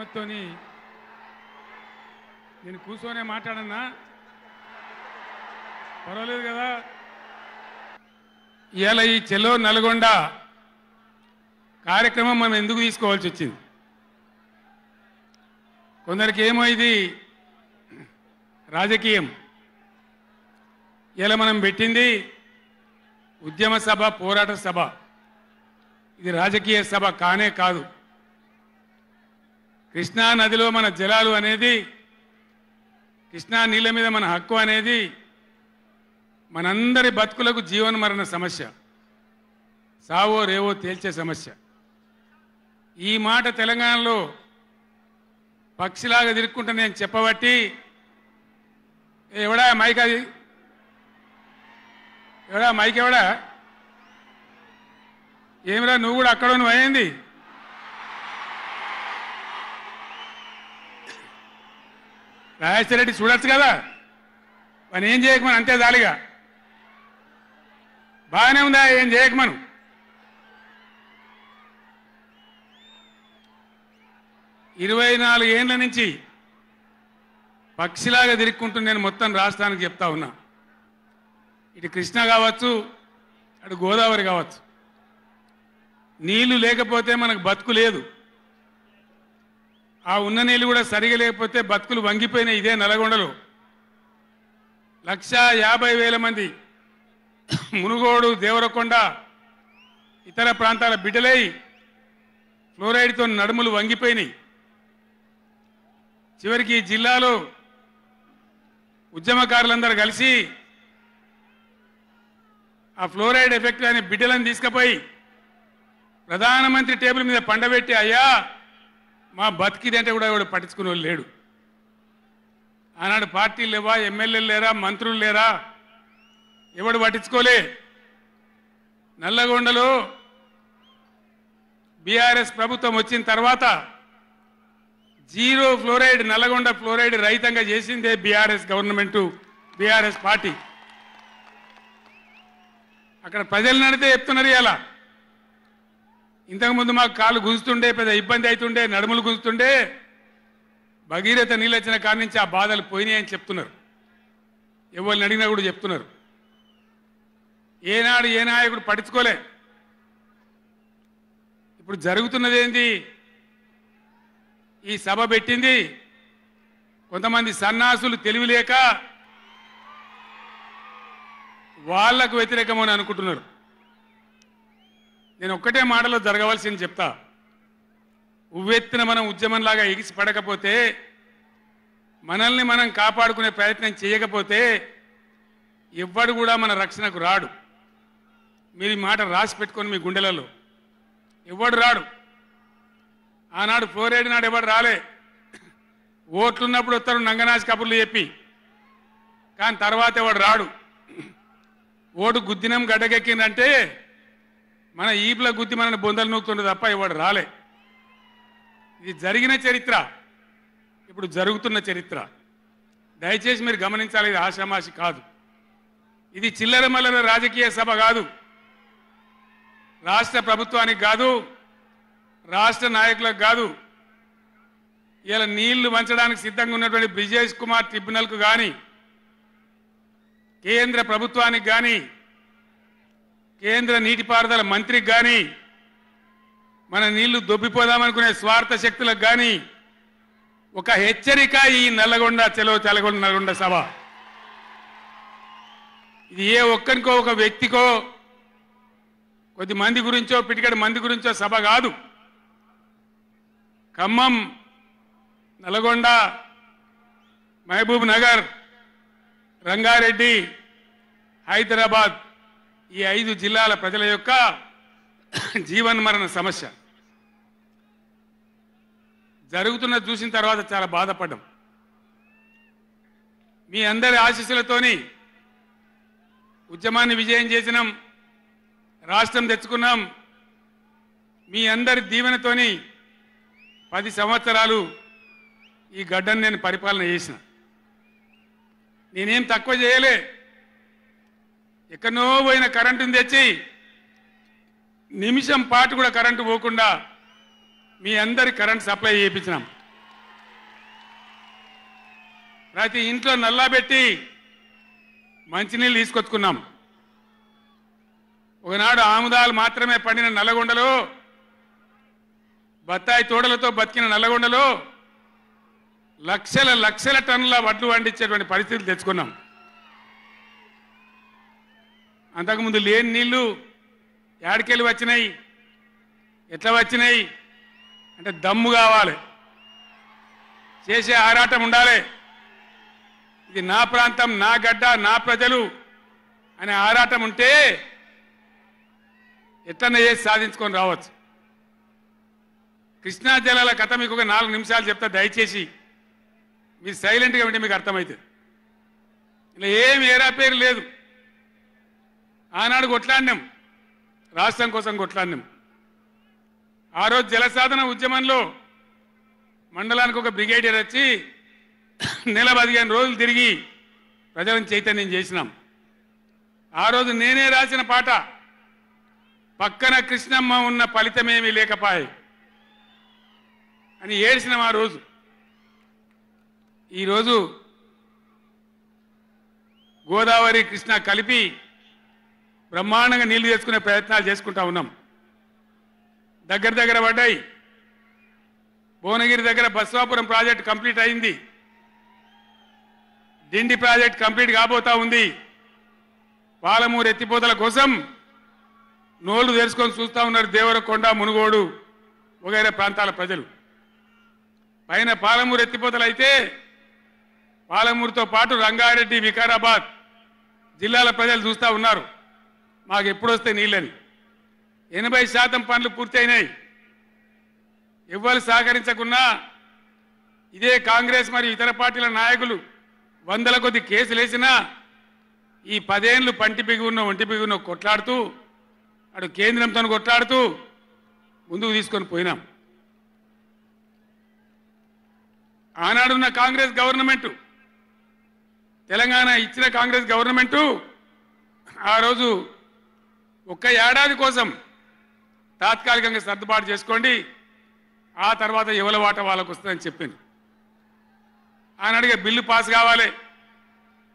అనుమతితోని నేను కూర్చొనే మాట్లాడన్నా పర్వాలేదు కదా. ఇవాళ ఈ చెలో నల్గొండ కార్యక్రమం మనం ఎందుకు తీసుకోవాల్సి వచ్చింది? కొందరికి ఏమో ఇది రాజకీయం. ఇలా మనం పెట్టింది ఉద్యమ సభ, పోరాట సభ. ఇది రాజకీయ సభ కానే కాదు. కృష్ణా నదిలో మన జలాలు అనేది, కృష్ణా నీళ్ళ మీద మన హక్కు అనేది మనందరి బతుకులకు జీవన మరణ సమస్య, సావో రేవో తేల్చే సమస్య. ఈ మాట తెలంగాణలో పక్షిలాగా తిరుక్కుంటా నేను చెప్పబట్టి ఎవడా మైక్, అది ఎవడా మైక్, ఎవడా ఏమిరా నువ్వు కూడా అక్కడ నువ్వు అయింది. రాజశేఖరెడ్డి చూడొచ్చు కదా, మనం ఏం చేయకమని అంతే జాలిగా. బాగానే ఉందా, ఏం చేయకమను. ఇరవై 24 ఏళ్ల నుంచి పక్షిలాగా తిరుక్కుంటూ నేను మొత్తం రాష్ట్రానికి చెప్తా ఉన్నా. ఇటు కృష్ణ కావచ్చు, అటు గోదావరి కావచ్చు, నీళ్లు లేకపోతే మనకు బతుకు లేదు. ఆ ఉన్న నీళ్ళు కూడా సరిగా లేకపోతే బతుకులు వంగిపోయినాయి. ఇదే నల్గొండలో 150,000 మంది మునుగోడు, దేవరకొండ, ఇతర ప్రాంతాల బిడ్డలై ఫ్లోరైడ్తో నడుములు వంగిపోయినాయి. చివరికి ఈ జిల్లాలో ఉద్యమకారులందరూ కలిసి ఆ ఫ్లోరైడ్ ఎఫెక్ట్ అనే బిడ్డలను తీసుకుపోయి ప్రధానమంత్రి టేబుల్ మీద పండబెట్టి, అయ్యా మా బతికిదంటే కూడా ఎవడు పట్టించుకునే వాళ్ళు లేడు. ఆనాడు పార్టీలు లేవా, ఎమ్మెల్యేలు లేరా, మంత్రులు లేరా, ఎవడు పట్టించుకోలే. నల్లగొండలో బీఆర్ఎస్ ప్రభుత్వం వచ్చిన తర్వాత జీరో ఫ్లోరైడ్, నల్లగొండ ఫ్లోరైడ్ రహితంగా చేసిందే బీఆర్ఎస్ గవర్నమెంట్, బీఆర్ఎస్ పార్టీ. అక్కడ ప్రజలు నడితే చెప్తున్నారు. ఇలా ఇంతకుముందు మాకు కాళ్ళు గుంజుతుండే, పెద్ద ఇబ్బంది అవుతుండే, నడుములు గుంజుతుండే, భగీరథ నీళ్ళు వచ్చిన కాడి నుంచి ఆ బాధలు పోయినాయి అని చెప్తున్నారు. ఎవరిని అడిగినా కూడా చెప్తున్నారు. ఏనాడు ఏ నాయకుడు పట్టించుకోలే. ఇప్పుడు జరుగుతున్నది ఏంది? ఈ సభ పెట్టింది కొంతమంది సన్నాసులు తెలివిలేక వాళ్లకు వ్యతిరేకమని అనుకుంటున్నారు. నేను ఒక్కటే మాటలో జరగవలసింది చెప్తా. ఉవ్వెత్తిన మనం ఉద్యమంలాగా ఎగిసి పడకపోతే, మనల్ని మనం కాపాడుకునే ప్రయత్నం చేయకపోతే ఎవ్వడు కూడా మన రక్షణకు రాడు. మీరు ఈ మాట రాసి పెట్టుకొని మీ గుండెలలో. ఎవడు రాడు. ఆనాడు ఫ్లోరైడ్ నాడు ఎవడు రాలే. ఓట్లున్నప్పుడు వస్తారు నంగనాచి కబుర్లు చెప్పి, కానీ తర్వాత ఎవడు రాడు. ఓటు గుద్దినం గడ్డకెక్కిందంటే మన ఈపుల గుద్ది మనని బొందలు నూకుతుండే తప్ప ఎవడు రాలే. ఇది జరిగిన చరిత్ర, ఇప్పుడు జరుగుతున్న చరిత్ర. దయచేసి మీరు గమనించాలి. ఇది ఆషామాషి కాదు. ఇది చిల్లర మల్లర రాజకీయ సభ కాదు. రాష్ట్ర ప్రభుత్వానికి కాదు, రాష్ట్ర నాయకులకు కాదు. ఇలా నీళ్లు వంచడానికి సిద్ధంగా ఉన్నటువంటి బ్రిజేష్ కుమార్ ట్రిబ్యునల్కు కానీ, కేంద్ర ప్రభుత్వానికి కానీ, కేంద్ర నీటిపారుదల మంత్రికి కానీ, మన నీళ్లు దొబ్బిపోదామనుకునే స్వార్థ శక్తులకు కానీ ఒక హెచ్చరిక ఈ నల్లగొండ చెలో నల్గొండ సభ. ఇది ఏ ఒక్కరికో, ఒక వ్యక్తికో, కొద్ది మంది గురించో, పిటికడి మంది గురించో సభ కాదు. ఖమ్మం, నల్గొండ, మహబూబ్ నగర్, రంగారెడ్డి, హైదరాబాద్, ఈ 5 జిల్లాల ప్రజల యొక్క జీవన్మరణ సమస్య జరుగుతున్నది చూసిన తర్వాత చాలా బాధపడ్డాం. మీ అందరి ఆశీస్సులతోని ఉద్యమాన్ని విజయం చేసినాం, రాష్ట్రం తెచ్చుకున్నాం. మీ అందరి దీవెనతోని 10 సంవత్సరాలు ఈ గడ్డను నేను పరిపాలన చేసిన. నేనేం తక్కువ చేయలే. ఎక్కడో పోయిన కరెంటుని తెచ్చి నిమిషం పాటు కూడా కరెంటు పోకుండా మీ అందరి కరెంట్ సప్లై చేయించినాం. ప్రతి ఇంట్లో నల్లా పెట్టి మంచినీళ్ళు తీసుకొచ్చుకున్నాం. ఒకనాడు ఆముదాలు మాత్రమే పండిన నల్లగొండలో, బత్తాయి తోడలతో బతికిన నల్లగొండలో లక్షల లక్షల టన్నుల వడ్లు పండించేటువంటి పరిస్థితులు తెచ్చుకున్నాం. అంతకుముందు లేని నీళ్లు యాడికెళ్ళి వచ్చినాయి, ఎట్లా వచ్చినాయి అంటే దమ్ము కావాలి, చేసే ఆరాటం ఉండాలి. ఇది నా ప్రాంతం, నా గడ్డ, నా ప్రజలు అనే ఆరాటం ఉంటే ఎట్లన్నా చేసి సాధించుకొని రావచ్చు. కృష్ణా జలాల కథ మీకు ఒక 4 నిమిషాలు చెప్తా, దయచేసి మీరు సైలెంట్గా ఉంటే మీకు అర్థమవుతుంది. ఇలా ఏం ఏరాపేరు లేదు. ఆనాడు కొట్లాడినాం, రాష్ట్రం కోసం కొట్లాడినాం. ఆ రోజు జలసాధన ఉద్యమంలో మండలానికి ఒక బ్రిగేడియర్ వచ్చి నెల 15 రోజులు తిరిగి ప్రజలను చైతన్యం చేసినాం. ఆ రోజు నేనే రాసిన పాట, పక్కన కృష్ణమ్మ ఉన్న ఫలితమేమీ లేకపాయే అని ఏడ్చినాం ఆ రోజు. ఈరోజు గోదావరి కృష్ణ కలిపి బ్రహ్మాండంగా నీళ్లు తెచ్చుకునే ప్రయత్నాలు చేసుకుంటా ఉన్నాం. దగ్గర పడ్డాయి. భువనగిరి దగ్గర బస్వాపురం ప్రాజెక్ట్ కంప్లీట్ అయింది. డిండి ప్రాజెక్ట్ కంప్లీట్ కాబోతా ఉంది. పాలమూరు ఎత్తిపోతల కోసం నోళ్లు తెరుచుకొని చూస్తూ ఉన్నారు దేవరకొండ, మునుగోడు వగైరా ప్రాంతాల ప్రజలు. పైన పాలమూరు ఎత్తిపోతలు అయితే పాలమూరుతో పాటు రంగారెడ్డి, వికారాబాద్ జిల్లాల ప్రజలు చూస్తూ ఉన్నారు మాకు ఎప్పుడు వస్తే నీళ్ళని. 80% పనులు పూర్తయినాయి. ఎవ్వరు సహకరించకున్నా ఇదే కాంగ్రెస్ మరియు ఇతర పార్టీల నాయకులు వందల కొద్ది కేసులు వేసినా ఈ 10 ఏళ్ళు పంటి బిగున్న ఒంటి బిగున్న కొట్లాడుతూ అటు కేంద్రంతో కొట్లాడుతూ ముందుకు తీసుకొని పోయినాం. ఆనాడున్న కాంగ్రెస్ గవర్నమెంటు, తెలంగాణ ఇచ్చిన కాంగ్రెస్ గవర్నమెంటు ఆ రోజు ఒక్క ఏడాది కోసం తాత్కాలికంగా సర్దుబాటు చేసుకోండి, ఆ తర్వాత ఎవరి వాట వాళ్ళకు వస్తుందని చెప్పింది. ఆనాడిగా బిల్లు పాస్ కావాలి,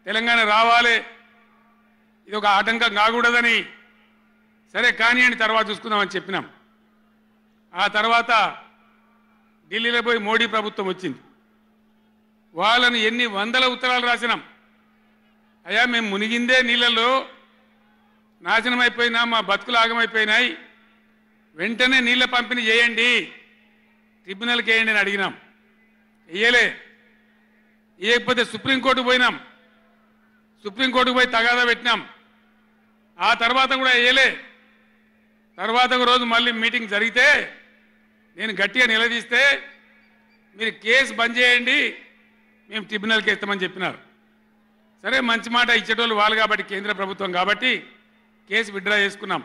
తెలంగాణ రావాలి, ఇది ఒక ఆటంకం కాకూడదని సరే కానివ్వండి తర్వాత చూసుకుందామని చెప్పినాం. ఆ తర్వాత ఢిల్లీలో పోయి మోడీ ప్రభుత్వం వచ్చింది. వాళ్ళను ఎన్ని వందల ఉత్తరాలు రాసినాం. అయ్యా మేము మునిగిందే నీళ్ళలో నాశనం అయిపోయినా, మా బతుకులు ఆగమైపోయినాయి, వెంటనే నీళ్ళ పంపిణీ చేయండి, ట్రిబ్యునల్కి వేయండి అని అడిగినాం. వేయలే. వేయకపోతే సుప్రీంకోర్టుకు పోయినాం. సుప్రీంకోర్టుకు పోయి తగాదా పెట్టినాం. ఆ తర్వాత కూడా వేయలే. తర్వాత ఒక రోజు మళ్ళీ మీటింగ్ జరిగితే నేను గట్టిగా నిలదీస్తే మీరు కేసు బంద్ చేయండి, మేము ట్రిబ్యునల్కి ఇస్తామని చెప్పినారు. సరే మంచి మాట ఇచ్చేటోళ్ళు వాళ్ళు కాబట్టి, కేంద్ర ప్రభుత్వం కాబట్టి కేసు విత్డ్రా చేసుకున్నాం.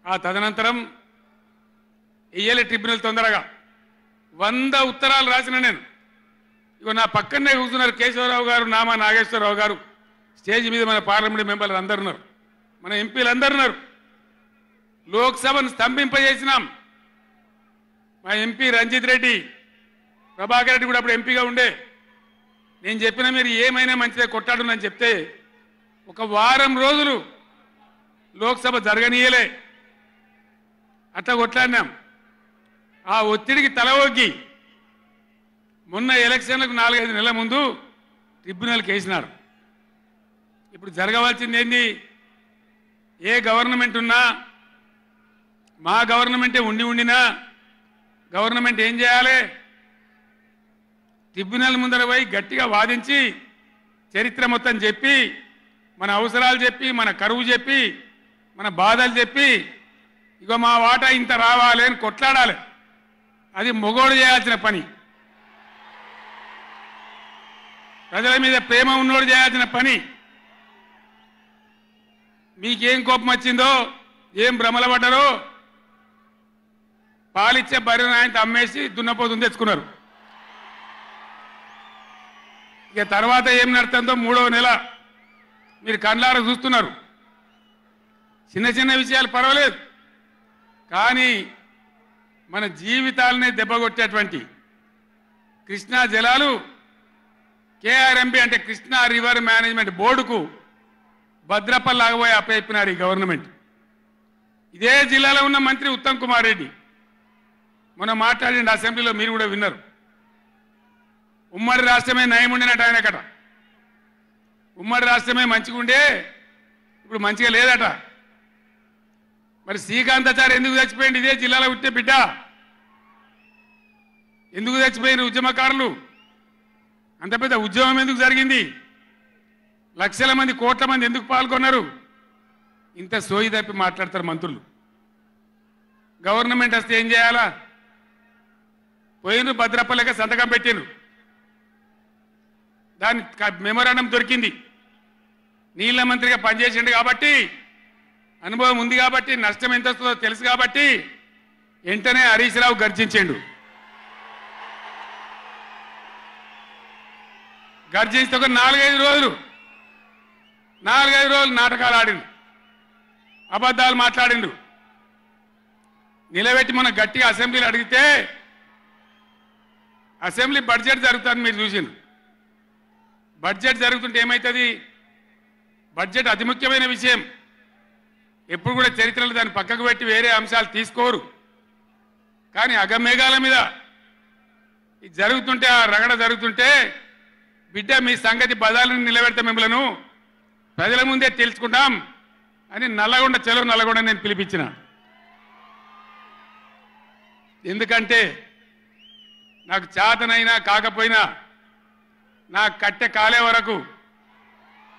ఆ తదనంతరం వేయలే ట్రిబ్యునల్ తొందరగా. 100 ఉత్తరాలు రాసిన నేను. ఇగో నా పక్కనే కూర్చున్నారు కేశవరావు గారు, నామా నాగేశ్వరరావు గారు, స్టేజ్ మీద మన పార్లమెంట్ మెంబర్లు అందరు ఉన్నారు, మన ఎంపీలు అందరు ఉన్నారు. లోక్సభను స్తంభింపజేసినాం. మా ఎంపీ రంజిత్ రెడ్డి, ప్రభాకర్ రెడ్డి కూడా అప్పుడు ఎంపీగా ఉండే. నేను చెప్పిన మీరు ఏమైనా మంచిదే కొట్టాడునని చెప్తే 1 వారం రోజులు లోక్సభ జరగనీయలే. అట్లా కొట్లాడినాం. ఆ ఒత్తిడికి తల ఒగ్గి మొన్న ఎలక్షన్లకు 4-5 నెలల ముందు ట్రిబ్యునల్కి వేసినారు. ఇప్పుడు జరగవలసింది ఏంది? ఏ గవర్నమెంట్ ఉన్నా, మా గవర్నమెంటే ఉండినా గవర్నమెంట్ ఏం చేయాలి? ట్రిబ్యునల్ ముందర పోయి గట్టిగా వాదించి చరిత్ర మొత్తం చెప్పి, మన అవసరాలు చెప్పి, మన కరువు చెప్పి, మన బాధలు చెప్పి, ఇగో మా వాటా ఇంత రావాలి అని కొట్లాడాలి. అది మొగోడు చేయాల్సిన పని, ప్రజల మీద ప్రేమ ఉన్నోడు చేయాల్సిన పని. మీకేం కోపం వచ్చిందో, ఏం భ్రమల పడ్డారో, పాలిచ్చే బర్రెను ఆయన అమ్మేసి దున్నపోతుంది తెచ్చుకున్నారు. ఇక తర్వాత ఏం నడుతుందో 3వ నెల మీరు కళ్ళారా చూస్తున్నారు. చిన్న చిన్న విషయాలు పర్వాలేదు, కానీ మన జీవితాలనే దెబ్బకొట్టేటువంటి కృష్ణా జలాలు కేఆర్ఎంబి అంటే కృష్ణా రివర్ మేనేజ్మెంట్ బోర్డుకు భద్రపల్లాగబోయి అప్పయిపోయినారు ఈ గవర్నమెంట్. ఇదే జిల్లాలో ఉన్న మంత్రి ఉత్తమ్ కుమార్ రెడ్డి మొన్న మాట్లాడిండు అసెంబ్లీలో, మీరు కూడా విన్నారు. ఉమ్మడి రాష్ట్రమే నయం ఉండినట్టు ఆయనకట. ఉమ్మడి రాష్ట్రమే మంచిగా ఉండే ఇప్పుడు మంచిగా లేదట. మరి శ్రీకాంతాచారి ఎందుకు చచ్చిపోయింది? ఇదే జిల్లాలో ఉంటే బిడ్డ ఎందుకు చచ్చిపోయిన ఉద్యమకారులు? అంత పెద్ద ఉద్యమం ఎందుకు జరిగింది? లక్షల మంది కోట్ల మంది ఎందుకు పాల్గొన్నారు? ఇంత సోయి తప్పి మాట్లాడతారు మంత్రులు. గవర్నమెంట్ వస్తే ఏం చేయాలా? పోయిన భద్రపల్లెక సంతకం పెట్టిండ్రు, దాని మెమోరాండం దొరికింది. నీళ్ల మంత్రిగా పనిచేసిండు కాబట్టి, అనుభవం ఉంది కాబట్టి, నష్టం ఎంత వస్తుందో తెలుసు కాబట్టి వెంటనే హరీష్ రావు గర్జించిండు. గర్జిస్తే ఒక 4-5 రోజులు నాటకాలు ఆడిండు, అబద్ధాలు మాట్లాడిండు. నిలబెట్టి మన గట్టిగా అసెంబ్లీలో అడిగితే అసెంబ్లీ బడ్జెట్ జరుగుతుంది, మీరు చూసిండ్రు. బడ్జెట్ జరుగుతుంటే ఏమవుతుంది? బడ్జెట్ అతి ముఖ్యమైన విషయం. ఎప్పుడు కూడా చరిత్రలో దాన్ని పక్కకు పెట్టి వేరే అంశాలు తీసుకోరు. కానీ అగమేఘాల మీద ఇది జరుగుతుంటే, ఆ రగడ జరుగుతుంటే, బిడ్డ మీ సంగతి బదాలను నిలబెడతా, మిమ్మలను ప్రజల ముందే తెలుసుకుంటాం అని నల్లగొండ చెలో నల్లగొండ నేను పిలిపించిన. ఎందుకంటే నాకు చేతనైనా కాకపోయినా నా కట్టె కాలే వరకు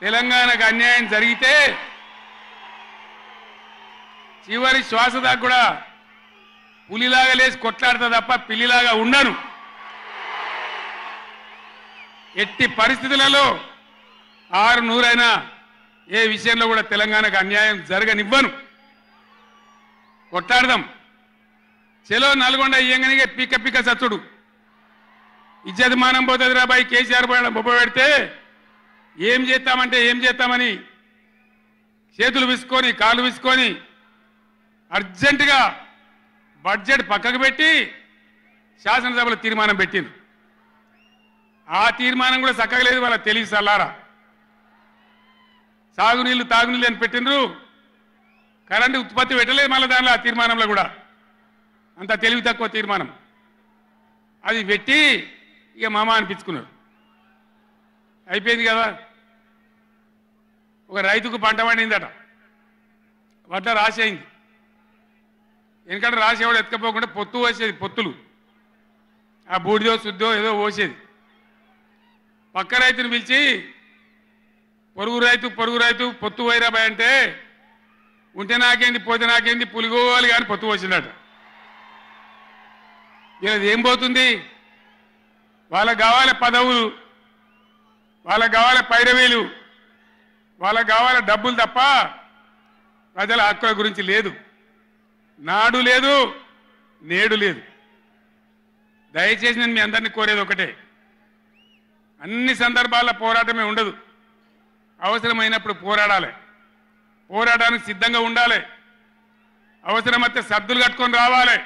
తెలంగాణకు అన్యాయం జరిగితే చివరి శ్వాస దాకా కూడా పులిలాగా లేచి కొట్లాడతా తప్ప పిల్లిలాగా ఉండను. ఎట్టి పరిస్థితులలో 600 ఏ విషయంలో కూడా తెలంగాణకు అన్యాయం జరగనివ్వను. కొట్లాడదాం. చెలో నల్గొండ ఇయ్యంగానే పిక్క పిక్క సచ్చుడు ఇజ్జత్ మానం పోతుంది రాబాయి. కేసీఆర్ బొబ్బ పెడితే ఏం చేస్తామంటే ఏం చేస్తామని చేతులు విసుకొని కాళ్ళు విసుకొని అర్జెంటుగా బడ్జెట్ పక్కకు పెట్టి శాసనసభలో తీర్మానం పెట్టింది. ఆ తీర్మానం కూడా చక్కగా లేదు, వాళ్ళ తెలివి సల్లారా. సాగునీళ్ళు తాగునీళ్ళు అని పెట్టిండ్రు, కరెంటు ఉత్పత్తి పెట్టలేదు మళ్ళీ దానిలో. ఆ తీర్మానంలో కూడా అంత తెలివి తక్కువ తీర్మానం. అది పెట్టి ఇక మామ అనిపించుకున్నారు. అయిపోయింది కదా. ఒక రైతుకు పంట పండిందట, వడ్డ రాసేయింది. ఎందుకంటే రాసేవాడు ఎత్తుకపోకుండా పొత్తు పోసేది, పొత్తులు ఆ బూడిదో శుద్ధో ఏదో పోసేది. పక్క రైతుని పిలిచి పొరుగు రైతు పొత్తు పోయిరాబాయ్ అంటే, ఉంటే నాకేంది పోతే నాకేంది పులిగోవాలి కానీ పొత్తు పోసిందట. ఇలా ఏం పోతుంది? వాళ్ళకు కావాలి పదవులు, వాళ్ళకు కావాలి పైరవీలు, వాళ్ళకు కావాలి డబ్బులు తప్ప ప్రజల హక్కుల గురించి లేదు. నాడు లేదు, నేడు లేదు. దయచేసి నేను మీ అందరినీ కోరేది ఒకటే, అన్ని సందర్భాల్లో పోరాటమే ఉండదు. అవసరమైనప్పుడు పోరాడాలి, పోరాటానికి సిద్ధంగా ఉండాలి. అవసరమైతే సద్దులు కట్టుకొని రావాలి,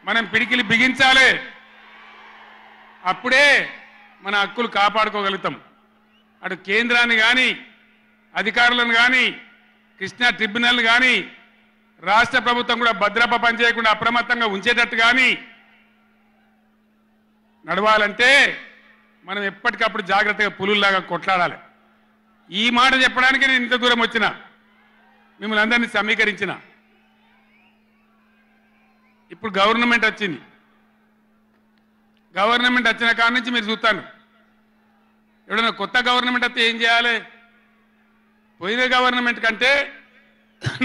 మనం పిడికిలి బిగించాలి. అప్పుడే మన హక్కులు కాపాడుకోగలుగుతాం. అటు కేంద్రాన్ని కానీ, అధికారులను కానీ, కృష్ణా ట్రిబ్యునల్ కానీ, రాష్ట్ర ప్రభుత్వం కూడా భద్రప పనిచేయకుండా అప్రమత్తంగా ఉంచేటట్టు కానీ నడవాలంటే మనం ఎప్పటికప్పుడు జాగ్రత్తగా పులుల్లాగా కొట్లాడాలి. ఈ మాట చెప్పడానికి నేను ఇంత దూరం వచ్చిన, మిమ్మల్ని అందరినీ సమీకరించిన. ఇప్పుడు గవర్నమెంట్ వచ్చింది. గవర్నమెంట్ వచ్చిన కాడ నుంచి మీరు చూస్తాను, ఎవడన్నా కొత్త గవర్నమెంట్ వస్తే ఏం చేయాలి? పోయిన గవర్నమెంట్ కంటే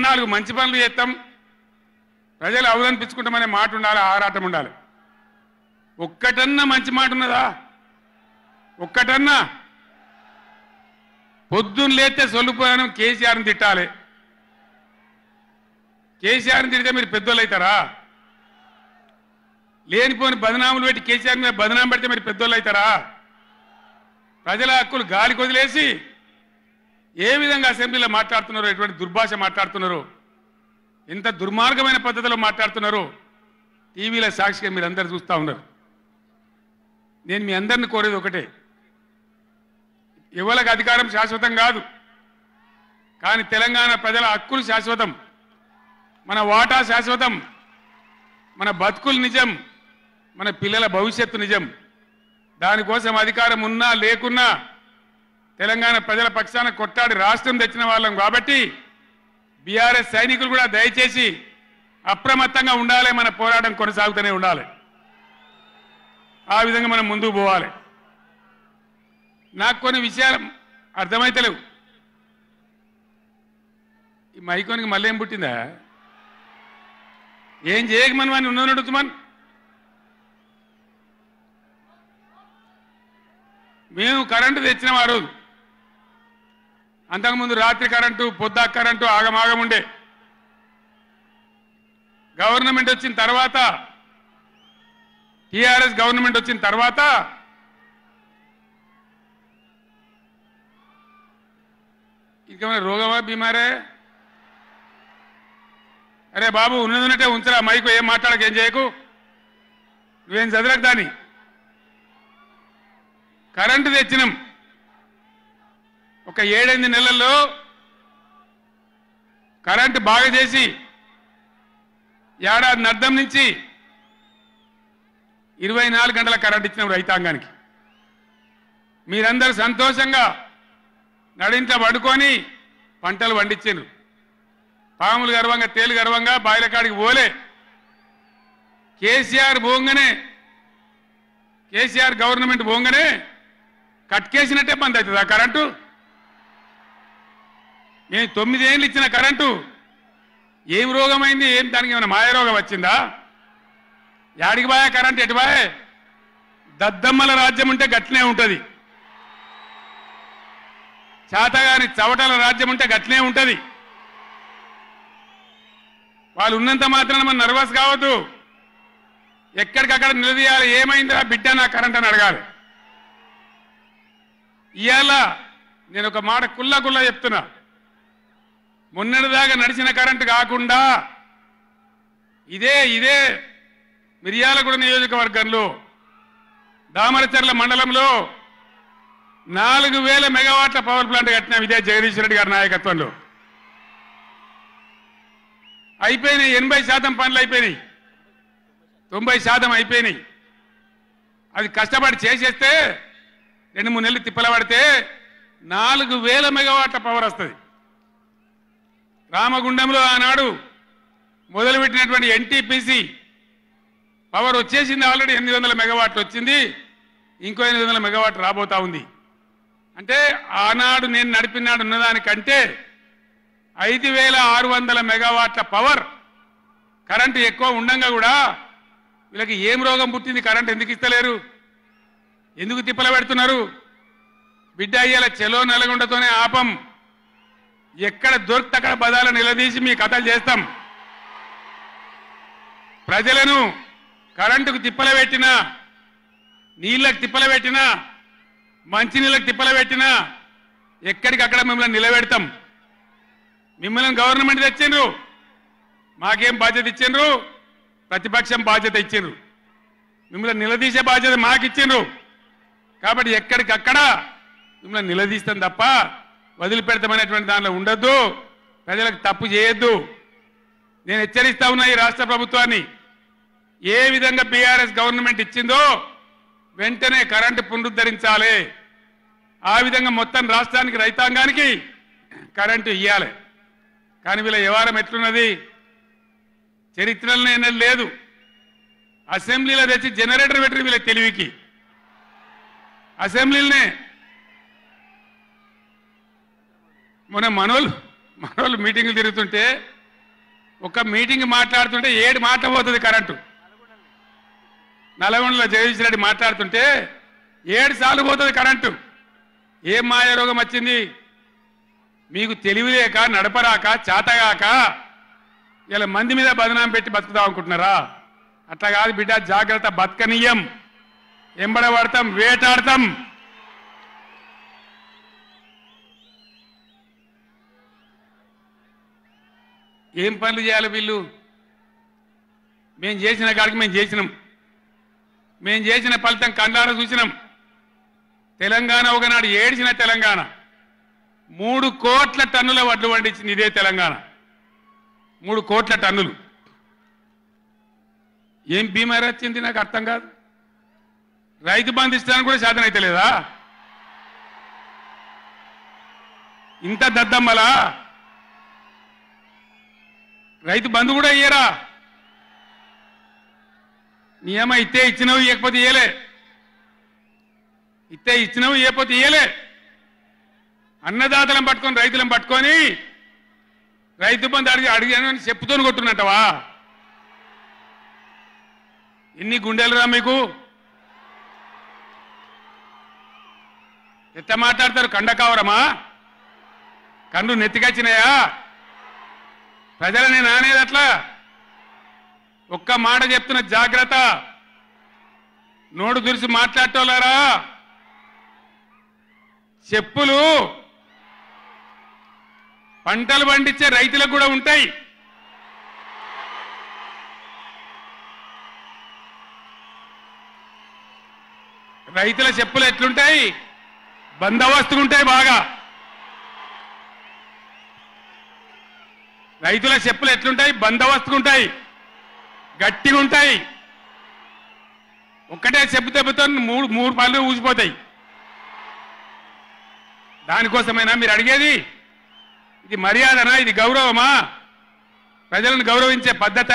4 మంచి పనులు చేస్తాం, ప్రజలు అవలనిపించుకుంటామనే మాట ఉండాలి, ఆరాటం ఉండాలి. ఒక్కటన్నా మంచి మాట ఉన్నదా? ఒక్కటన్నా? పొద్దున్న లేస్తే సొల్లుపోయాను కేసీఆర్ని తిట్టాలి. కేసీఆర్ని తిడితే మీరు పెద్దోళ్ళు అవుతారా? లేనిపోని బదనాములు పెట్టి కేసీఆర్ మీద బదనాం పెడితే మీరు పెద్దోళ్ళు అవుతారా? ప్రజల హక్కులు గాలికి వదిలేసి ఏ విధంగా అసెంబ్లీలో మాట్లాడుతున్నారో, ఎటువంటి దుర్భాష మాట్లాడుతున్నారో, ఎంత దుర్మార్గమైన పద్ధతిలో మాట్లాడుతున్నారో టీవీలో సాక్షిగా మీరు అందరూ చూస్తూ ఉన్నారు. నేను మీ అందరిని కోరేది ఒకటే, ఎవరికి అధికారం శాశ్వతం కాదు, కానీ తెలంగాణ ప్రజల హక్కులు శాశ్వతం, మన వాటా శాశ్వతం, మన బతుకులు నిజం, మన పిల్లల భవిష్యత్తు నిజం. దానికోసం అధికారం ఉన్నా లేకున్నా తెలంగాణ ప్రజల పక్షాన కొట్టాడి రాష్ట్రం తెచ్చిన వాళ్ళం కాబట్టి బీఆర్ఎస్ సైనికులు కూడా దయచేసి అప్రమత్తంగా ఉండాలి, మన పోరాటం కొనసాగుతూనే ఉండాలి. ఆ విధంగా మనం ముందుకు పోవాలి. నాకు కొన్ని విషయాలు అర్థమైతలేవు. ఈ మైకోనికి మళ్ళీ ఏం పుట్టిందా? ఏం చేయకమని వాడిని ఉన్నట్టుమని మేము కరెంటు తెచ్చినాం ఆ రోజు. అంతకుముందు రాత్రి కరెంటు, పొద్దా కరెంటు ఆగమాగముండే. గవర్నమెంట్ వచ్చిన తర్వాత, టీఆర్ఎస్ గవర్నమెంట్ వచ్చిన తర్వాత ఇంకేమైనా రోగమా, బీమారే? అరే బాబు, ఉన్నదంటే ఉంచరా మైకు, ఏం మాట్లాడక, ఏం చేయకు, నువ్వేం చదవకు. దాన్ని కరెంటు తెచ్చినాం. ఒక 7-8 నెలల్లో కరెంటు బాగా చేసి ఏడాది అర్థం నుంచి 24 గంటల కరెంట్ ఇచ్చినాం రైతాంగానికి. మీరందరూ సంతోషంగా నడింట పడుకొని పంటలు పండించారు. పాములు గర్వంగా, తేలు గర్వంగా బాయిల కాడికి పోలే. కేసీఆర్ పోగానే, కేసీఆర్ గవర్నమెంట్ పోగానే కట్కేసినట్టే బంద్ అవుతుంది ఆ కరెంటు. నేను 9 ఏళ్ళు ఇచ్చిన కరెంటు ఏం రోగమైంది? ఏం దానికి ఏమైనా మాయరోగం వచ్చిందా? యాడికి బాయే కరెంట్? ఎటు బాయే? దద్దమ్మల రాజ్యం ఉంటే గట్లనే ఉంటుంది, చాతగాని చవటల రాజ్యం ఉంటే గట్లనే ఉంటుంది. వాళ్ళు ఉన్నంత మాత్రాన మనం నర్వస్ కావద్దు. ఎక్కడికక్కడ నిలదీయాలి. ఏమైందిరా బిడ్డ నా కరెంట్ అని అడగాలి. ఇవాళ నేను ఒక మాట కుల్లా చెప్తున్నా. మొన్నటిదాకా నడిచిన కరెంటు కాకుండా ఇదే మిర్యాలగూడ నియోజకవర్గంలో దామరచర్ల మండలంలో 4000 మెగావాట్ల పవర్ ప్లాంట్ కట్టినాం. ఇదే జగదీష్ రెడ్డి గారి నాయకత్వంలో. అయిపోయినాయి. 80% పనులు అయిపోయినాయి, 90% అయిపోయినాయి. అది కష్టపడి చేసేస్తే 2-3 నెలలు తిప్పల పడితే 4000 మెగావాట్ల పవర్ వస్తుంది. రామగుండంలో ఆనాడు మొదలుపెట్టినటువంటి ఎన్టీపీసీ పవర్ వచ్చేసింది. ఆల్రెడీ 800 మెగావాట్లు వచ్చింది. ఇంకో 800 మెగావాట్లు రాబోతా ఉంది. అంటే ఆనాడు నేను నడిపినాడు ఉన్నదానికంటే 5600 మెగావాట్ల పవర్ కరెంటు ఎక్కువ ఉండంగా కూడా వీళ్ళకి ఏం రోగం పుట్టింది? కరెంటు ఎందుకు ఇస్తలేరు? ఎందుకు తిప్పల పెడుతున్నారు? బిడ్డ అయ్యేలా చెలో నల్గొండతోనే ఆపం. ఎక్కడ దొరికితే అక్కడ బదాలు నిలదీసి మీ కథలు చేస్తాం. ప్రజలను కరెంటుకు తిప్పల పెట్టినా, నీళ్ళకు తిప్పల పెట్టినా, మంచినీళ్ళకు తిప్పల పెట్టినా ఎక్కడికక్కడ మిమ్మల్ని నిలబెడతాం. మిమ్మల్ని గవర్నమెంట్ తెచ్చిండ్రు, మాకేం బాధ్యత ఇచ్చిండ్రు? ప్రతిపక్షం బాధ్యత ఇచ్చిండ్రు. మిమ్మల్ని నిలదీసే బాధ్యత మాకు ఇచ్చిండ్రు. కాబట్టి ఎక్కడికక్కడ మిమ్మల్ని నిలదీస్తాం తప్ప వదిలిపెడతామనేటువంటి దానిలో ఉండొద్దు. ప్రజలకు తప్పు చేయొద్దు. నేను హెచ్చరిస్తా ఉన్నా ఈ రాష్ట్ర ప్రభుత్వాన్ని. ఏ విధంగా బీఆర్ఎస్ గవర్నమెంట్ ఇచ్చిందో వెంటనే కరెంటు పునరుద్ధరించాలి. ఆ విధంగా మొత్తం రాష్ట్రానికి, రైతాంగానికి కరెంటు ఇవ్వాలి. కానీ వీళ్ళ వ్యవహారం ఎట్లున్నది? చరిత్రలో ఏం లేదు. అసెంబ్లీలో తెచ్చి జనరేటర్ పెట్టి వీళ్ళ తెలివికి అసెంబ్లీలోనే మొన్న మనోళ్ళు మీటింగ్లు తిరుగుతుంటే ఒక మీటింగ్ మాట్లాడుతుంటే 7 మాటలు పోతుంది కరెంటు. నల్గొండలో జగదీష్ రెడ్డి మాట్లాడుతుంటే 7 సార్లు పోతుంది కరెంటు. ఏం మాయరోగం వచ్చింది? మీకు తెలివిలేక, నడపరాక, చాతగాక ఇలా మంది మీద బదనాం పెట్టి బతుకుదాం అనుకుంటున్నారా? అట్లా కాదు బిడ్డ, జాగ్రత్త. బతకనీయం, ఎంబడబడతాం, వేటాడతాం. ఏం పనులు చేయాలి వీళ్ళు? మేము చేసిన కాడికి మేము చేసినాం. మేము చేసిన ఫలితం కండారా చూసినాం. తెలంగాణ ఒకనాడు ఏడ్చిన తెలంగాణ 3 కోట్ల టన్నుల వడ్లు పండించింది ఇదే తెలంగాణ. 3 కోట్ల టన్నులు. ఏం బీమారి వచ్చింది నాకు అర్థం కాదు. రైతు బంధు ఇస్తానికి కూడా శాతం అయితే లేదా? ఇంత దద్దమ్మలా? రైతు బంధు కూడా ఇయ్యరా? నియమ ఇస్తే ఇచ్చినవి ఇవ్వకపోతే ఇయ్యలే, ఇస్తే ఇచ్చినవి ఇవ్వకపోతే ఇయ్యలే. అన్నదాతలను పట్టుకొని రైతులను పట్టుకొని రైతు బంధు అడిగానని చెప్పుతోని కొట్టున్నట్టవా? ఎన్ని గుండెలురా మీకు? ఎట్ట మాట్లాడతారు? కండకావరమా? కన్ను నెత్తికొచ్చినాయా? ప్రజలని నానేది అట్లా? ఒక్క మాట చెప్తున్న జాగ్రత్త. నోడు దురిసి మాట్లాడటోలారా, చెప్పులు పంటలు పండించే రైతులకు కూడా ఉంటాయి. రైతుల చెప్పులు ఎట్లుంటాయి? బందోబస్తుగా ఉంటాయి బాగా. రైతుల చెప్పులు ఎట్లుంటాయి? బందోబస్తుగా ఉంటాయి, గట్టిగా ఉంటాయి. ఒక్కటే చెప్పు దెబ్బతో మూడు పళ్ళు ఊసిపోతాయి. దానికోసమైనా మీరు అడిగేది? ఇది మర్యాదనా? ఇది గౌరవమా? ప్రజలను గౌరవించే పద్ధత?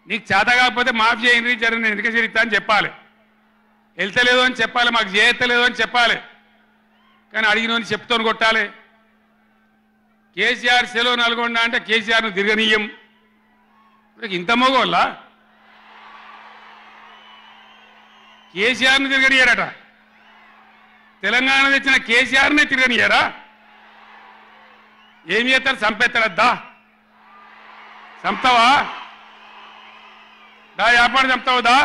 నీకు చేత కాకపోతే మాఫ్ చేయండి, నేను ఎందుకు చేరిస్తా అని చెప్పాలి. వెళ్తలేదు అని చెప్పాలి, మాకు చేయలేదు అని చెప్పాలి. కానీ అడిగినోని చెప్తోని కొట్టాలి. కేసీఆర్ సెలవు నల్గొండ అంటే కేసీఆర్ను తిరగనీయం. ఇంత మోగోళ్ళ కేసీఆర్ను తిరగనియారట. తెలంగాణ తెచ్చిన కేసీఆర్నే తిరగనియారా? ఏమి చేస్తారు? చంపేస్తాడద్దా? చంపుతావా? దా వ్యాపారం చంపుతావుదా?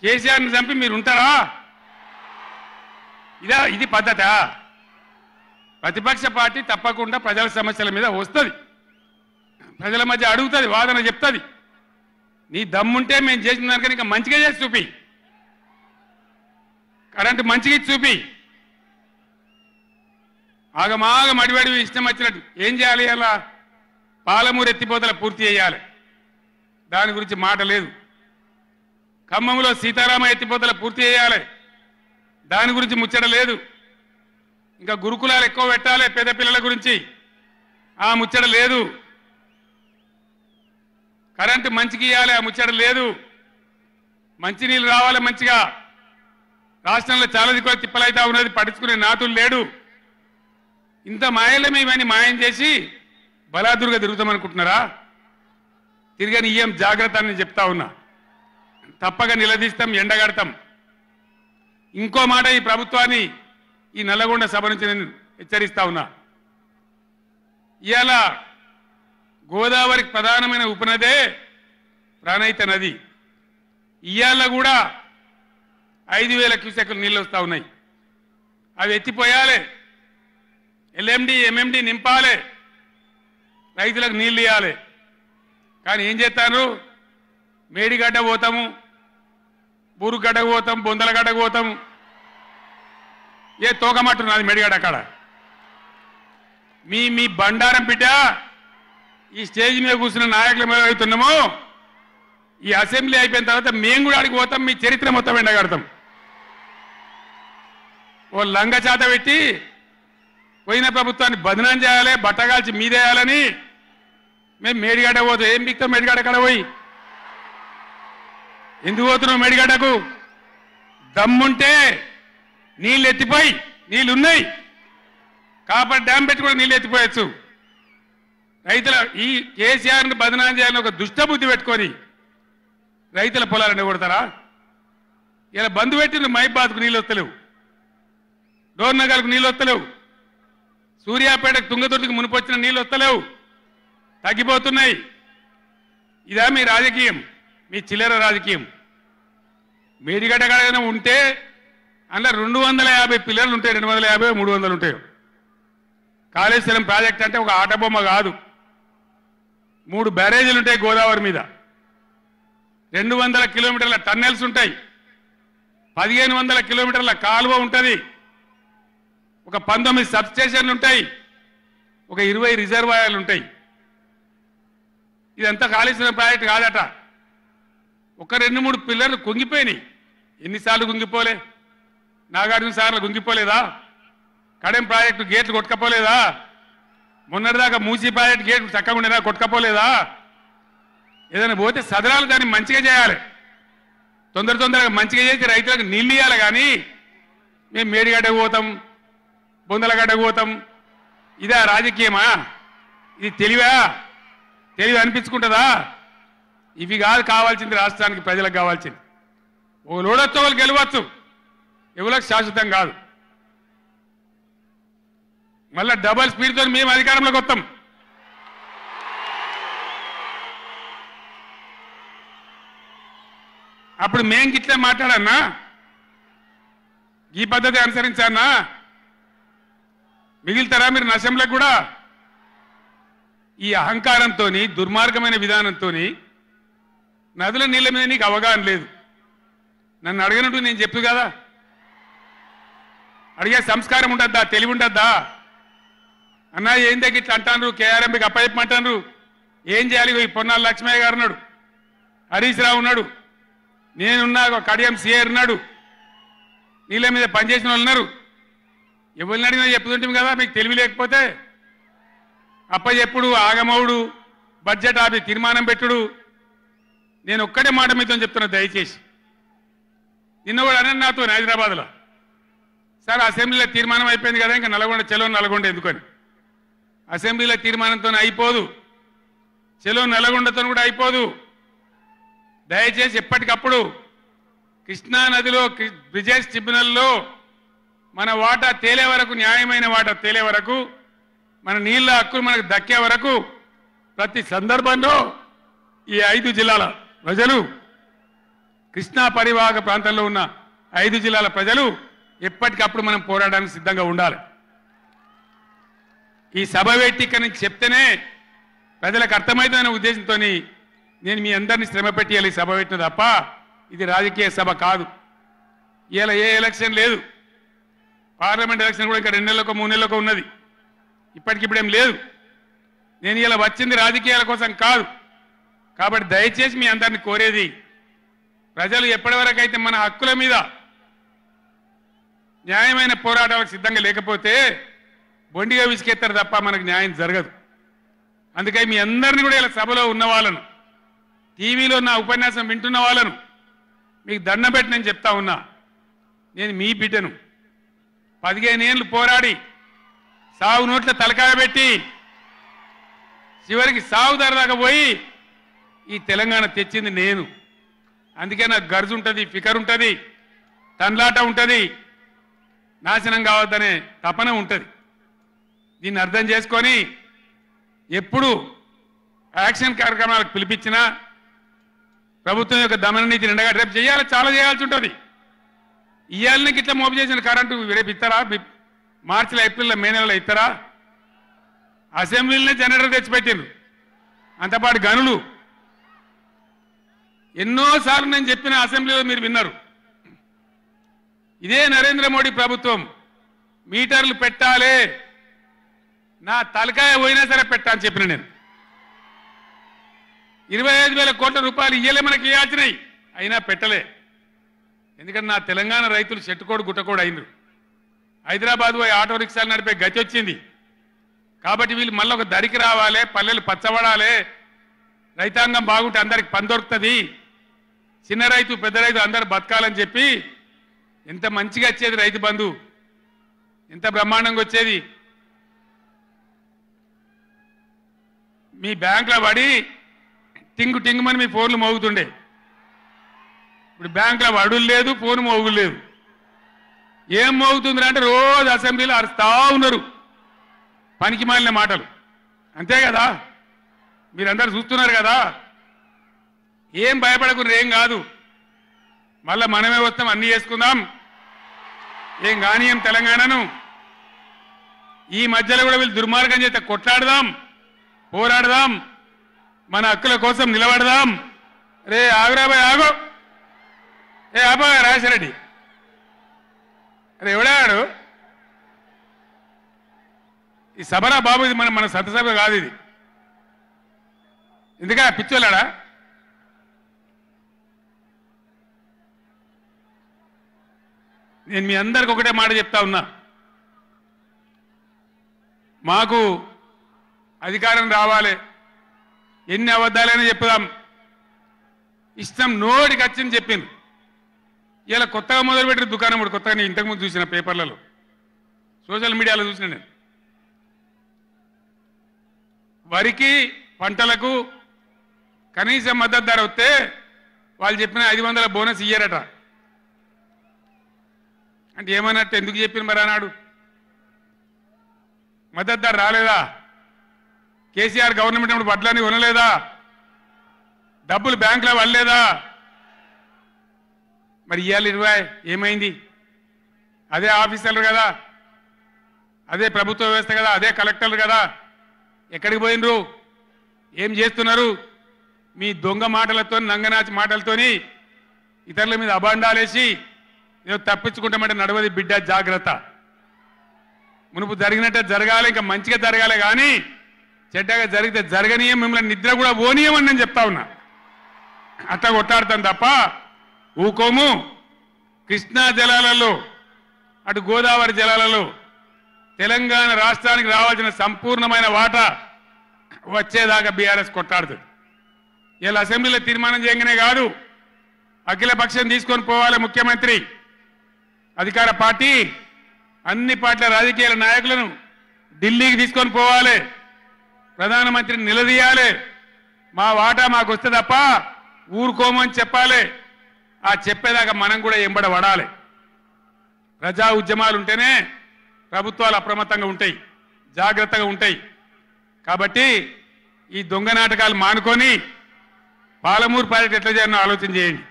కేసీఆర్ని చంపి మీరు ఉంటారా? ఇది పద్ధత? ప్రతిపక్ష పార్టీ తప్పకుండా ప్రజల సమస్యల మీద వస్తుంది, ప్రజల మధ్య అడుగుతుంది, వాదన చెప్తుంది. నీ దమ్ముంటే మేము చేసిన దానికన్నా ఇంకా మంచిగా చేసి చూపి, కరెంటు మంచిగా చూపి. ఆగమాగం అడివడివి ఇష్టం వచ్చినట్టు ఏం చేయాలి? అలా పాలమూరు ఎత్తిపోతల పూర్తి చేయాలి, దాని గురించి మాట లేదు. ఖమ్మంలో సీతారామ ఎత్తిపోతల పూర్తి చేయాలి, దాని గురించి ముచ్చట లేదు. ఇంకా గురుకులాలు ఎక్కువ పెట్టాలి పేద పిల్లల గురించి, ఆ ముచ్చట లేదు. కరెంటు మంచిగా ఇవ్వాలి, ఆ ముచ్చట లేదు. మంచినీళ్ళు రావాలి మంచిగా. రాష్ట్రంలో చాలా దిక్కులు తిప్పలైతా ఉన్నది, పట్టించుకునే నాతులు లేడు. ఇంత మాయలమే ఇవన్నీ మాయం చేసి బలాదురుగా తిరుగుతామనుకుంటున్నారా? తిరగని ఏం జాగ్రత్త అని చెప్తా ఉన్నా. తప్పక నిలదీస్తాం, ఎండగడతాం. ఇంకో మాట, ఈ ప్రభుత్వాన్ని ఈ నల్లగొండ సభ నుంచి నేను హెచ్చరిస్తా ఉన్నా. ఇవాళ గోదావరికి ప్రధానమైన ఉపనదే ప్రాణహిత నది. ఇవాళ కూడా 5,000 క్యూసెక్లు నీళ్ళు వస్తూ ఉన్నాయి. అవి ఎత్తిపోయాలి, ఎల్ఎండి ఎంఎండి నింపాలి, రైతులకు నీళ్ళు ఇవ్వాలి. కానీ ఏం చేస్తారు? మేడిగడ్డ పోతాము, బూరుగడ్డకు పోతాం, బొందలగడ్డకు పోతాము. ఏ తోకమట్టున్నది మేడిగడ్డ అక్కడ. మీ బండారం బిడ్డ ఈ స్టేజ్ మీద కూర్చున్న నాయకుల మీద అవుతున్నాము. ఈ అసెంబ్లీ అయిపోయిన తర్వాత మేము కూడా అడిగి పోతాం, మీ చరిత్ర మొత్తం ఎండగడతాం. ఓ లంగ చేత పెట్టి పోయిన ప్రభుత్వాన్ని బదనాం చేయాలి, బట్టగాల్చి మీదేయాలని మేము మేడిగడ్డ పోతాం. ఏం బిక్తాం మేడిగడ్డ కాడ పోయి? ఎందుకు పోతున్నావు మేడిగడ్డకు? దమ్ముంటే నీళ్ళు ఎత్తిపోయి, నీళ్ళున్నాయి, కాపర్ డ్యామ్ పెట్టి కూడా నీళ్ళు ఎత్తిపోయచ్చు. రైతుల ఈ కేసీఆర్ని బదనాం చేయాలని ఒక దుష్టబుద్ధి పెట్టుకొని రైతుల పొలాలను కొడతారా? ఇలా బంధు పెట్టిన మైబాద్కు నీళ్ళు వస్తలేవు, డోర్నగర్కు నీళ్ళు వస్తలేవు, సూర్యాపేటకు తుంగతుర్తికి మునిపొచ్చిన నీళ్ళు వస్తలేవు, తగ్గిపోతున్నాయి. ఇదా మీ రాజకీయం? మీ చిల్లర రాజకీయం. మేడిగడ్డ కాడ ఉంటే అందులో 250 పిల్లలు ఉంటాయి, 250, 300 ఉంటాయి. కాళేశ్వరం ప్రాజెక్ట్ అంటే ఒక ఆట బొమ్మ కాదు. 3 బ్యారేజీలు ఉంటాయి గోదావరి మీద, 200 కిలోమీటర్ల టన్నెల్స్ ఉంటాయి, 1500 కిలోమీటర్ల కాలువ ఉంటుంది, ఒక 19 సబ్ స్టేషన్లు ఉంటాయి, ఒక 20 రిజర్వాయర్లు ఉంటాయి. ఇదంతా కాళేశ్వరం ప్రాజెక్టు కాదట. ఒక 2-3 పిల్లర్లు కుంగిపోయినాయి. ఎన్నిసార్లు కుంగిపోలే? నాగార్జున సార్లు కుంగిపోలేదా? కడెం ప్రాజెక్టు గేట్లు కొట్టుకపోలేదా? మొన్నటిదాకా మూసీ ప్రాజెక్టు గేట్లు చక్కగా ఉండేదా? కొట్టుకపోలేదా? ఏదైనా పోతే సదరాలు దాన్ని మంచిగా చేయాలి, తొందరగా మంచిగా చేసి రైతులకు నీళ్ళు ఇవ్వాలి. కానీ మేము మేడిగడ్డకు పోతాం, బొందలగడ్డకు పోతాం, ఇదా రాజకీయమా? ఇది తెలివి అనిపించుకుంటుందా? ఇవి కాదు కావాల్సింది, రాష్ట్రానికి ప్రజలకు కావాల్సింది. ఓ లోడొచ్చు, వాళ్ళు గెలవచ్చు, ఎవరికి శాశ్వతం కాదు. మళ్ళా డబల్ స్పీడ్తో మేము అధికారంలోకి వస్తాం. అప్పుడు మేం గిట్లే మాట్లాడన్నా, ఈ పద్ధతి అనుసరించానా? మిగిలితారా మీరు నశంలకు కూడా? ఈ అహంకారంతో, దుర్మార్గమైన విధానంతో నదుల నీళ్ళ మీద నీకు అవగాహన లేదు. నన్ను అడగనట్టు నేను చెప్పు కదా, అడిగే సంస్కారం ఉండద్దా? తెలివి ఉండద్దా? అన్నా ఏం దగ్గర ఇట్లా అంటాను, కేఆర్ఎంకి అప్పచెప్పమంటాను, ఏం చేయాలి? ఈ పొన్నాల లక్ష్మయ్య గారు ఉన్నాడు, హరీష్ రావు ఉన్నాడు, నేనున్నా, కడియం సిఆర్ ఉన్నాడు, నీళ్ళ మీద పనిచేసిన వాళ్ళు ఉన్నారు. ఎవరిని అడిగినా చెప్తుంటాం కదా. మీకు తెలివి లేకపోతే అప్పచెప్పుడు, ఆగమవుడు, బడ్జెట్ ఆపి తీర్మానం పెట్టుడు. నేను ఒక్కటే మాట మీతో చెప్తున్నా, దయచేసి. నిన్న కూడా అనండి నాతో హైదరాబాద్లో, సార్ అసెంబ్లీలో తీర్మానం అయిపోయింది కదా, ఇంకా చలో నల్గొండ ఎందుకని. అసెంబ్లీలో తీర్మానంతో అయిపోదు, చలో నల్గొండతో కూడా అయిపోదు. దయచేసి ఎప్పటికప్పుడు కృష్ణా నదిలో బ్రిజేష్ ట్రిబ్యునల్లో మన వాటా తేలే వరకు, న్యాయమైన వాటా తేలే వరకు, మన నీళ్ళ హక్కులు మనకు దక్కే వరకు ప్రతి సందర్భంలో ఈ 5 జిల్లాల ప్రజలు, కృష్ణా పరివాహక ప్రాంతంలో ఉన్న 5 జిల్లాల ప్రజలు ఎప్పటికప్పుడు మనం పోరాడడానికి సిద్ధంగా ఉండాలి. ఈ సభ వేదిక నుంచి చెప్తేనే ప్రజలకు అర్థమవుతుందనే ఉద్దేశంతో నేను మీ అందరినీ శ్రమ పెట్టేయాలి ఈ సభ పెట్టిన తప్ప ఇది రాజకీయ సభ కాదు. ఇలా ఏ ఎలక్షన్ లేదు, పార్లమెంట్ ఎలక్షన్ కూడా ఇంకా 2 నెలలకు 3 నెలలకు ఉన్నది, ఇప్పటికిప్పుడేం లేదు. నేను ఇలా వచ్చింది రాజకీయాల కోసం కాదు. కాబట్టి దయచేసి మీ అందరిని కోరేది, ప్రజలు ఎప్పటివరకు అయితే మన హక్కుల మీద న్యాయమైన పోరాటాలకు సిద్ధంగా లేకపోతే బొండిగా విసికెత్తారు తప్ప మనకు న్యాయం జరగదు. అందుకే మీ అందరినీ కూడా ఇలా సభలో ఉన్న వాళ్ళను, టీవీలో నా ఉపన్యాసం వింటున్న వాళ్ళను మీకు దండం పెట్టి నేను చెప్తా ఉన్నా, నేను మీ బిడ్డను. 15 ఏళ్ళు పోరాడి సావు నోట్ల తలకాయ పెట్టి చివరికి సావు ధరదాకా పోయి ఈ తెలంగాణ తెచ్చింది నేను. అందుకే నాకు గర్జు ఉంటుంది, ఫికర్ ఉంటుంది, తన్లాట ఉంటుంది, నాశనం కావద్దనే తపన ఉంటుంది. దీన్ని అర్థం చేసుకొని ఎప్పుడు యాక్షన్ కార్యక్రమాలకు పిలిపించినా ప్రభుత్వం యొక్క దమన నీతిని ఎండగట్టి రేపు చేయాలి, చాలా చేయాల్సి ఉంటుంది. ఇవాళకి ఇట్లా మోపు చేసిన కరెంటు రేపు ఇస్తారా? మార్చిలో, ఏప్రిల్లో, మే నెలలో ఇస్తారా? అసెంబ్లీలోనే జనరేటర్ తెచ్చిపెట్టిండ్రు, అంతపాటు గనులు. ఎన్నోసార్లు నేను చెప్పిన అసెంబ్లీలో మీరు విన్నారు. ఇదే నరేంద్ర మోడీ ప్రభుత్వం మీటర్లు పెట్టాలి, నా తలకాయ పోయినా సరే పెట్టా అని చెప్పిన నేను. 25,000 కోట్ల రూపాయలు ఇయ్యలే మనకి ఇవ్వాల్సినాయి, అయినా పెట్టలే. ఎందుకంటే నా తెలంగాణ రైతులు చెట్టుకోడు గుట్టకోడు అయినరు. హైదరాబాద్ పోయి ఆటో రిక్షాలు నడిపే గతి వచ్చింది. కాబట్టి వీళ్ళు మళ్ళీ ఒక దరికి రావాలి, పల్లెలు పచ్చబడాలి, రైతాంగం బాగుంటే అందరికి పని దొరుకుతుంది, చిన్న రైతు పెద్ద రైతు అందరు బతకాలని చెప్పి ఎంత మంచిగా వచ్చేది రైతు బంధు, ఎంత బ్రహ్మాండంగా వచ్చేది. మీ బ్యాంకులో పడి టింగు టింగుమని మీ ఫోన్లు మోగుతుండే. ఇప్పుడు బ్యాంకులో వడులు లేదు, ఫోన్ మోగులు లేదు. ఏం మోగుతుందిరా అంటే రోజు అసెంబ్లీలో అరుస్తా ఉన్నారు పనికి మాలిన మాటలు. అంతే కదా, మీరందరూ చూస్తున్నారు కదా. ఏం భయపడకుండా ఏం కాదు, మళ్ళా మనమే వస్తాం, అన్నీ చేసుకుందాం, ఏం కానీయం తెలంగాణను. ఈ మధ్యలో కూడా వీళ్ళు దుర్మార్గం చేస్తే కొట్లాడదాం, పోరాడదాం, మన హక్కుల కోసం నిలబడదాం. రే ఆగురాబాయ్ ఆగో, ఏ ఆపా రాజశరెడ్డి అరే ఎవడాడు ఈ సభరా బాబు? ఇది మన సభ కాదు ఇది. ఎందుక పిచ్చోళ్ళాడా? నేను మీ అందరికి ఒకటే మాట చెప్తా ఉన్నా, మాకు అధికారం రావాలి, ఎన్ని అబద్ధాలైనా చెప్పుదాం, ఇష్టం నోటికి వచ్చింది చెప్పింది. ఇలా కొత్తగా మొదలుపెట్టిన దుకాణం కూడా కొత్తగా నేను ఇంతకుముందు చూసిన పేపర్లలో, సోషల్ మీడియాలో చూసిన నేను. వరికి పంటలకు కనీస మద్దతు ధర వస్తే వాళ్ళు చెప్పిన 500 బోనస్ ఇయ్యారట. అంటే ఏమన్నట్టు? ఎందుకు చెప్పిన మరి అన్నాడు? మద్దతు ధర రాలేదా? కేసీఆర్ గవర్నమెంట్ అప్పుడు వడ్లని కొనలేదా? డబ్బులు బ్యాంకులో వల్లేదా? మరి ఇవాళ 20 ఏమైంది? అదే ఆఫీసర్లు కదా, అదే ప్రభుత్వ వ్యవస్థ కదా, అదే కలెక్టర్లు కదా, ఎక్కడికి పోయినరు? ఏం చేస్తున్నారు? మీ దొంగ మాటలతో, నంగనాచి మాటలతోని ఇతరుల మీద అబాండాలేసి ఏదో తప్పించుకుంటామంటే నడవది బిడ్డ, జాగ్రత్త. మునుపు జరిగినట్టే జరగాలి, ఇంకా మంచిగా జరగాలి, కానీ చెడ్డగా జరిగితే జరగనీయం, మిమ్మల్ని నిద్ర కూడా పోనీయమని నేను చెప్తా ఉన్నా. అట్లా కొట్లాడతాం తప్ప ఊకోము. కృష్ణా జలాలలో, అటు గోదావరి జలాలలో తెలంగాణ రాష్ట్రానికి రావాల్సిన సంపూర్ణమైన వాటా వచ్చేదాకా బీఆర్ఎస్ కొట్లాడుతుంది. ఇలా అసెంబ్లీలో తీర్మానం చేయగానే కాదు, అఖిల పక్షం తీసుకొని పోవాలి ముఖ్యమంత్రి, అధికార పార్టీ అన్ని పార్టీల రాజకీయ నాయకులను ఢిల్లీకి తీసుకొని పోవాలి, ప్రధానమంత్రిని నిలదీయాలి. మా వాటా మాకు వస్తే తప్ప ఊరుకోమని చెప్పాలి. ఆ చెప్పేదాకా మనం కూడా ఎంబడ పడాలి. ప్రజా ఉద్యమాలు ఉంటేనే ప్రభుత్వాలు అప్రమత్తంగా ఉంటాయి, జాగ్రత్తగా ఉంటాయి. కాబట్టి ఈ దొంగ నాటకాలు మానుకొని పాలమూరు ప్రాజెక్ట్ ఎట్లా చేయాలో ఆలోచన చేయండి,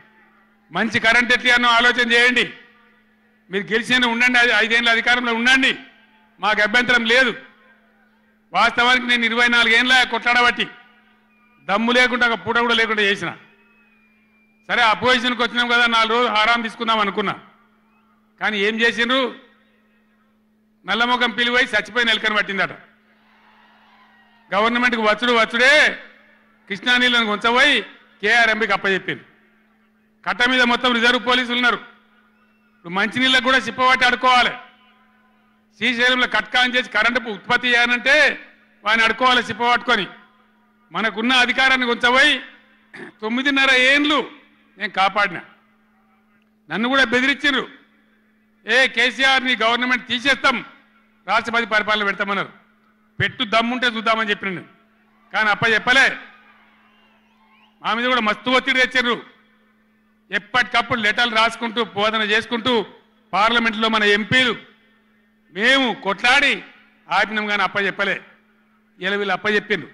మంచి కరెంట్ ఎట్లా చేయాలో ఆలోచన చేయండి. మీరు గెలిచిన ఉండండి, 5 ఏళ్ళ అధికారంలో ఉండండి, మాకు అభ్యంతరం లేదు. వాస్తవానికి నేను 24 ఏళ్ళ కొట్లాడబట్టి దమ్ము లేకుండా ఒక పూట కూడా లేకుండా చేసిన. సరే అపోజిషన్కి వచ్చినాం కదా, 4 రోజులు ఆరాం తీసుకుందాం అనుకున్నా. కానీ ఏం చేసిండ్రు? నల్లముఖం పిలివై చచ్చిపోయిన ఎలకని పట్టిందట. గవర్నమెంట్కి వచ్చుడే కృష్ణా నీళ్ళను కొంచపోయి కేఆర్ఎంబీకి అప్పచెప్పింది. కట్ట మీద మొత్తం రిజర్వ్ పోలీసులు ఉన్నారు. ఇప్పుడు మంచినీళ్ళకు కూడా సిప్పబట్టి అడుకోవాలి. శ్రీశైలంలో కట్కాన్ చేసి కరెంటు ఉత్పత్తి చేయాలంటే వాడిని అడుకోవాలి సిప్పబట్టుకొని. మనకున్న అధికారాన్ని కొంచపోయి 9.5 ఏళ్ళు నేను కాపాడినా. నన్ను కూడా బెదిరించారు, కేసీఆర్ ని గవర్నమెంట్ తీసేస్తాం, రాష్ట్రపతి పరిపాలన పెడతామన్నారు. పెట్టు దమ్ముంటే చూద్దామని చెప్పిన నేను, కానీ చెప్పలే. మా మీద కూడా మస్తు ఒత్తిడి తెచ్చారు. ఎప్పటికప్పుడు లెటర్లు రాసుకుంటూ బోధన చేసుకుంటూ పార్లమెంట్లో మన ఎంపీలు మేము కొట్లాడి ఆపినాం, కానీ చెప్పలే. ఇలా వీళ్ళు చెప్పిండ్రు.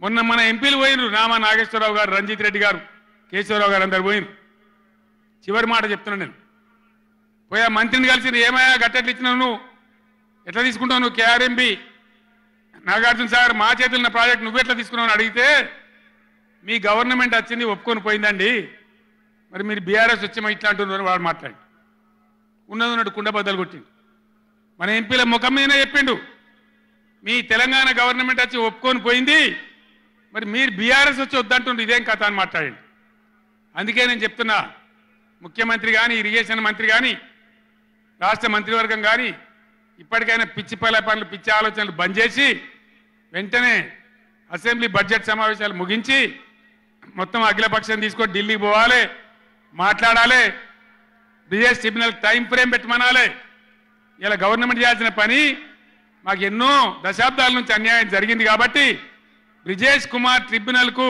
మొన్న మన ఎంపీలు పోయినరు, రామా నాగేశ్వరరావు గారు, రంజిత్ రెడ్డి గారు, కేశవరావు గారు అందరు పోయినరు. చివరి మాట చెప్తున్నాను నేను, పోయా మంత్రిని కలిసి ఏమయ్యా గట్టెట్లు ఇచ్చినావు, నువ్వు ఎట్లా తీసుకుంటావు, నువ్వు కేఆర్ఎంబి నాగార్జున సార్ మా చేతున్న ప్రాజెక్ట్ నువ్వెట్లా తీసుకున్నావు అని అడిగితే, మీ గవర్నమెంట్ వచ్చింది ఒప్పుకొని పోయిందండి, మరి మీరు బీఆర్ఎస్ వచ్చి ఇట్లా అంటున్నారు వాడు మాట్లాడి ఉన్నది ఉన్నట్టు కుండ బద్దలు కొట్టిండు. మన ఎంపీల ముఖం మీదనే చెప్పిండు, మీ తెలంగాణ గవర్నమెంట్ వచ్చి ఒప్పుకొని పోయింది, మరి మీరు బీఆర్ఎస్ వచ్చి వద్దంటుండ్రు, ఇదేం కథ అని మాట్లాడండి. అందుకే నేను చెప్తున్నా, ముఖ్యమంత్రి కానీ, ఇరిగేషన్ మంత్రి కానీ, రాష్ట్ర మంత్రివర్గం కానీ ఇప్పటికైనా పిచ్చి పనులు, పిచ్చి ఆలోచనలు బంద్ చేసి వెంటనే అసెంబ్లీ బడ్జెట్ సమావేశాలు ముగించి మొత్తం అఖిలపక్షం తీసుకొని ఢిల్లీకి పోవాలి, మాట్లాడాలి, బిఎస్ ట్రిబ్యునల్ టైం ఫ్రేమ్ పెట్టమనాలి. ఇలా గవర్నమెంట్ చేయాల్సిన పని మాకు ఎన్నో దశాబ్దాల నుంచి అన్యాయం జరిగింది కాబట్టి బ్రిజేష్ కుమార్ ట్రిబ్యునల్కు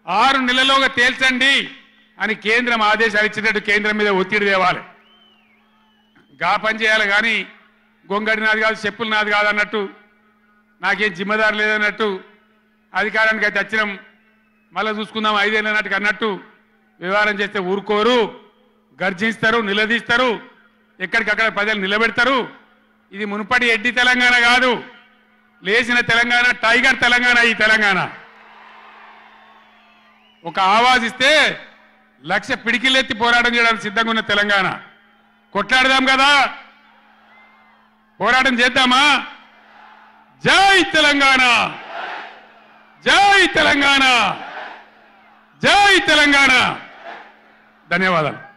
6 నెలల్లోగా తేల్చండి అని కేంద్రం ఆదేశాలు ఇచ్చినట్టు కేంద్రం మీద ఒత్తిడి తేవాలి. గా పని చేయాలి, కానీ గొంగడి నాది కాదు, చెప్పులు నాది కాదు అన్నట్టు, నాకేం జిమ్మదారు లేదన్నట్టు, అధికారానికి అయితే వచ్చినాం మళ్ళీ చూసుకుందాం 5 ఏళ్ళ నాటికి అన్నట్టు వ్యవహారం చేస్తే ఊరుకోరు, గర్జిస్తారు, నిలదీస్తారు, ఎక్కడికక్కడ ప్రజలు నిలబెడతారు. ఇది మునుపటి ఎడ్డి తెలంగాణ కాదు, లేచిన తెలంగాణ, టైగర్ తెలంగాణ. ఈ తెలంగాణ ఒక ఆవాజ్ ఇస్తే 1,00,000 పిడికిలెత్తి పోరాటం చేయడానికి సిద్ధంగా ఉన్న తెలంగాణ. కొట్లాడదాం కదా, పోరాటం చేద్దామా? జై తెలంగాణ, జై తెలంగాణ, జై తెలంగాణ. ధన్యవాదాలు.